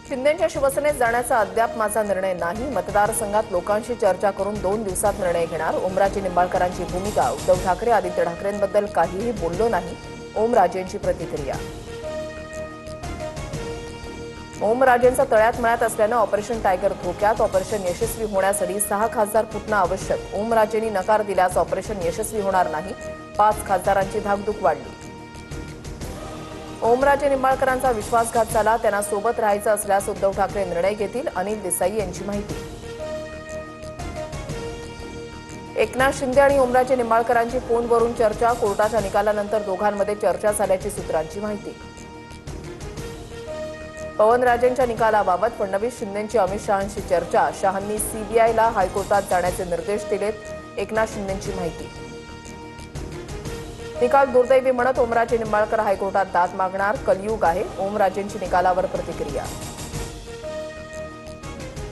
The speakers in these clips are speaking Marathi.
शिंदेंच्या शिवसेनेत जाण्याचा अद्याप माझा निर्णय नाही. मतदारसंघात लोकांशी चर्चा करून 2 दिवसात निर्णय घेणार. ओमराजे निंबाळकरांची भूमिका. उद्धव ठाकरे आदित्य ठाकरेंबद्दल काहीही बोललो नाही. ओमराजेंची प्रतिक्रिया. ओमराजेंचा तळ्यात मळ्यात असल्यानं ऑपरेशन टायगर धोक्यात. ऑपरेशन यशस्वी होण्यासाठी 6 खासदार फुटणं आवश्यक. ओमराजेंनी नकार दिल्यास ऑपरेशन यशस्वी होणार नाही. 5 खासदारांची धाकधूक वाढली. ओमराजे निंबाळकरांचा विश्वासघात झाला. त्यांना सोबत राहायचं असल्यास उद्धव ठाकरे निर्णय घेतील. अनिल देसाई यांची माहिती. एकनाथ शिंदे आणि ओमराजे निंबाळकरांची फोनवरून चर्चा. कोर्टाच्या निकालानंतर दोघांमध्ये चर्चा झाल्याची सूत्रांची माहिती. पवनराजेंच्या निकालाबाबत फडणवीस शिंदेंची अमित शहांशी चर्चा. शहांनी सीबीआयला हायकोर्टात जाण्याचे निर्देश दिलेत. एकनाथ शिंदेंची माहिती. निकाल दुर्दैवी म्हणत ओमराजे निंबाळकर हायकोर्टात दाद मागणार. कलियुग आहे. ओमराजेंची निकालावर प्रतिक्रिया.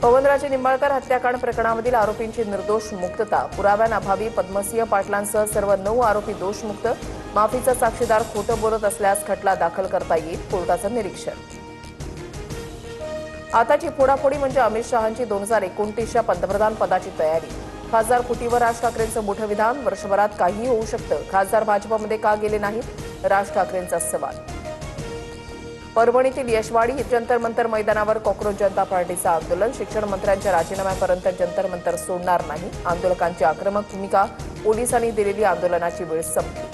पवनराजे निंबाळकर हत्याकांड प्रकरणामधील आरोपींची निर्दोष मुक्तता. पुराव्यांअभावी पद्मसिंह पाटलांसह सर्व 9 आरोपी दोषमुक्त. माफीचा साक्षीदार खोटं बोलत असल्यास खटला दाखल करता येईल. कोर्टाचं निरीक्षण. आताची फोडाफोडी म्हणजे अमित शहांची 2029च्या पंतप्रधान पदाची तयारी. खासदार फुटीवर राज ठाकरेंचं मोठं विधान. वर्षभरात काहीही होऊ शकतं. खासदार भाजपमध्ये का गेले नाहीत? राज ठाकरेंचा सवाल. परभणीतील यशवाडी जंतर मंतर मैदानावर कॉक्रोच जनता पार्टीचं आंदोलन. शिक्षण मंत्र्यांच्या राजीनाम्यापर्यंत जंतर मंतर सोडणार नाही. आंदोलकांची आक्रमक भूमिका. पोलिसांनी दिलेली आंदोलनाची वेळ संपली.